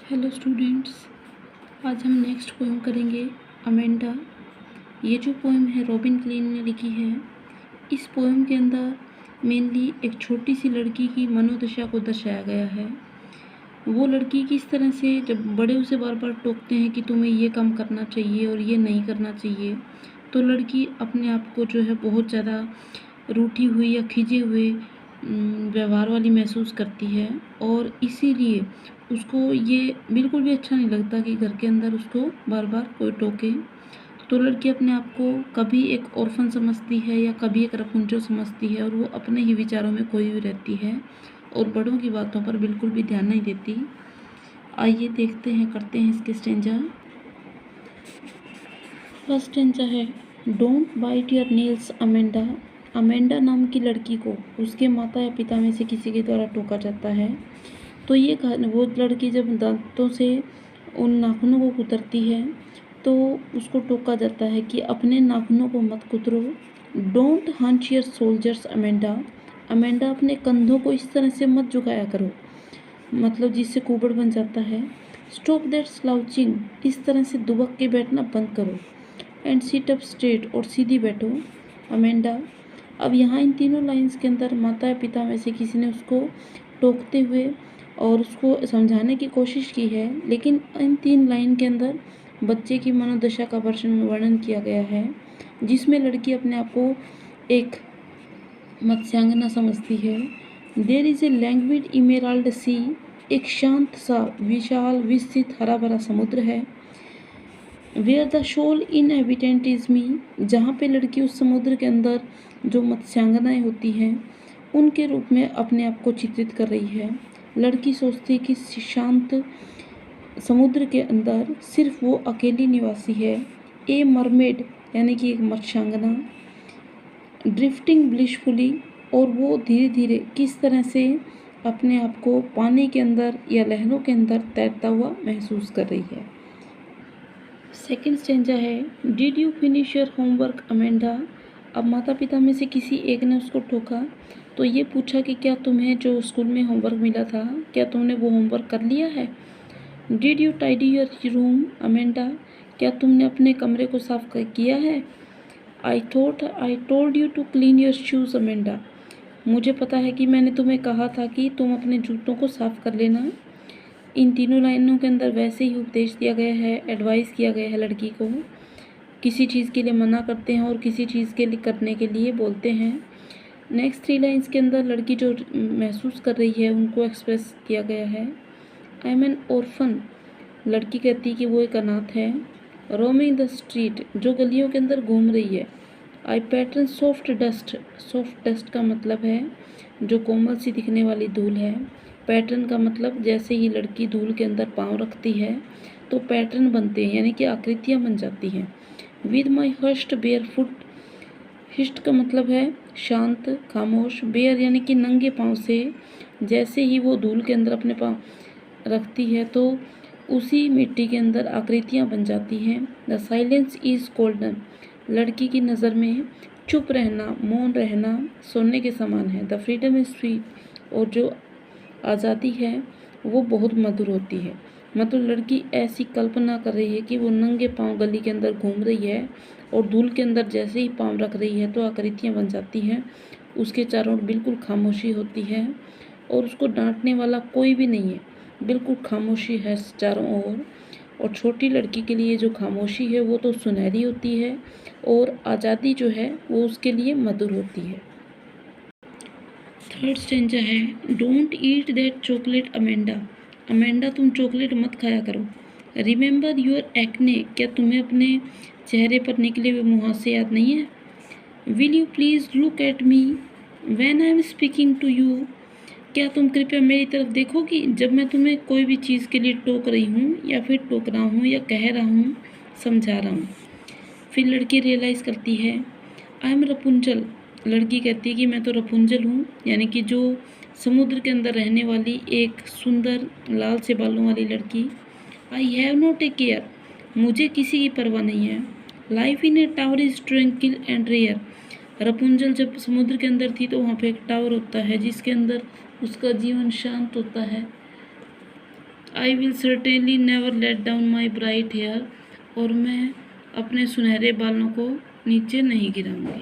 Hello students, आज हम next poem करेंगे अमेंडा। ये जो पोएम है रॉबिन क्लीन ने लिखी है। इस पोएम के अंदर मेनली एक छोटी सी लड़की की मनोदशा को दर्शाया गया है। वो लड़की किस तरह से जब बड़े उसे बार बार टोकते हैं कि तुम्हें ये काम करना चाहिए और ये नहीं करना चाहिए, तो लड़की अपने आप को जो है बहुत ज़्यादा रूठी हुई या खिंचे हुए व्यवहार वाली महसूस करती है और इसीलिए उसको ये बिल्कुल भी अच्छा नहीं लगता कि घर के अंदर उसको बार बार कोई टोके। तो लड़की अपने आप को कभी एक ऑर्फन समझती है या कभी एक रपुंजल समझती है और वो अपने ही विचारों में खोई हुई रहती है और बड़ों की बातों पर बिल्कुल भी ध्यान नहीं देती। आइए देखते हैं, करते हैं इसके स्टेंजा। फर्स्ट स्टेंजा है, don't bite your nails Amanda. Amanda नाम की लड़की को उसके माता या पिता में से किसी के द्वारा टोका जाता है। तो ये वो लड़की जब दांतों से उन नाखूनों को कुतरती है तो उसको टोका जाता है कि अपने नाखूनों को मत कुतरो। Don't hunch your shoulders Amanda. Amanda अपने कंधों को इस तरह से मत झुकाया करो, मतलब जिससे कुबड़ बन जाता है। स्टॉप दैट स्लाउचिंग, इस तरह से दुबक के बैठना बंद करो। एंड सिट अप स्ट्रेट, और सीधी बैठो अमेंडा। अब यहाँ इन तीनों लाइंस के अंदर माता या पिता में से किसी ने उसको टोकते हुए और उसको समझाने की कोशिश की है, लेकिन इन 3 लाइन के अंदर बच्चे की मनोदशा का वर्णन किया गया है, जिसमें लड़की अपने आप को एक मत्स्यांगना समझती है। देयर इज़ ए लैंग्विड इमेराल्ड सी, एक शांत सा विशाल विस्तृत हरा भरा समुद्र है। Where the sole inhabitant is me, जहाँ पे लड़की उस समुद्र के अंदर जो मत्स्यांगनाएँ होती हैं उनके रूप में अपने आप को चित्रित कर रही है। लड़की सोचती है कि शांत समुद्र के अंदर सिर्फ वो अकेली निवासी है। ए मरमेड, यानी कि एक मत्स्यांगना। ड्रिफ्टिंग ब्लिशफुली, और वो धीरे धीरे किस तरह से अपने आप को पानी के अंदर या लहरों के अंदर तैरता हुआ महसूस कर रही है। सेकेंड स्टेंजा है, did you finish your homework Amanda. अब माता पिता में से किसी एक ने उसको टोका तो ये पूछा कि क्या तुम्हें जो स्कूल में होमवर्क मिला था, क्या तुमने वो होमवर्क कर लिया है। Did you tidy your room Amanda, क्या तुमने अपने कमरे को साफ किया है। I told you to clean your shoes Amanda, मुझे पता है कि मैंने तुम्हें कहा था कि तुम अपने जूतों को साफ कर लेना। इन तीनों लाइनों के अंदर वैसे ही उपदेश दिया गया है, एडवाइस किया गया है लड़की को। किसी चीज़ के लिए मना करते हैं और किसी चीज़ के लिए करने के लिए बोलते हैं। नेक्स्ट 3 लाइन्स के अंदर लड़की जो महसूस कर रही है उनको एक्सप्रेस किया गया है। आई एम एन ऑर्फन, लड़की कहती है कि वो एक अनाथ है। रोमिंग द स्ट्रीट, जो गलियों के अंदर घूम रही है। आई पैटर्न सॉफ्ट डस्ट का मतलब है जो कोमल सी दिखने वाली धूल है। पैटर्न का मतलब जैसे ही लड़की धूल के अंदर पाँव रखती है तो पैटर्न बनते हैं, यानी कि आकृतियाँ बन जाती हैं। With my hushed bare feet, hushed का मतलब है शांत खामोश, बेयर यानी कि नंगे पाँव से जैसे ही वो धूल के अंदर अपने पाँव रखती है तो उसी मिट्टी के अंदर आकृतियाँ बन जाती हैं। द साइलेंस इज़ गोल्डन, लड़की की नज़र में चुप रहना, मौन रहना सोने के समान है। द फ्रीडम इज़ स्वीट, और जो आज़ादी है वो बहुत मधुर होती है। मतलब लड़की ऐसी कल्पना कर रही है कि वो नंगे पाँव गली के अंदर घूम रही है और धूल के अंदर जैसे ही पाँव रख रही है तो आकृतियाँ बन जाती हैं। उसके चारों ओर बिल्कुल खामोशी होती है और उसको डांटने वाला कोई भी नहीं है, बिल्कुल खामोशी है चारों ओर। और छोटी लड़की के लिए जो खामोशी है वो तो सुनहरी होती है और आज़ादी जो है वो उसके लिए मधुर होती है। थर्ड स्टेंजा है, don't eat that chocolate Amanda. Amanda, तुम चॉकलेट मत खाया करो। रिमेंबर योर एक्ने, क्या तुम्हें अपने चेहरे पर निकले हुए मुहासे याद नहीं है। Will you please look at me when I am speaking to you, क्या तुम कृपया मेरी तरफ देखोगी जब मैं तुम्हें कोई भी चीज़ के लिए टोक रही हूँ या फिर टोक रहा हूँ या कह रहा हूँ, समझा रहा हूँ। फिर लड़की रियलाइज़ करती है, आई एम रपुंजल, लड़की कहती है कि मैं तो रपुंजल हूँ, यानी कि जो समुद्र के अंदर रहने वाली एक सुंदर लाल से बालों वाली लड़की। I have not a care, मुझे किसी की परवाह नहीं है। Life in a tower is tranquil and rare, Rapunzel जब समुद्र के अंदर थी तो वहाँ पे एक टावर होता है जिसके अंदर उसका जीवन शांत होता है। I will certainly never let down my bright hair, और मैं अपने सुनहरे बालों को नीचे नहीं गिराऊंगी।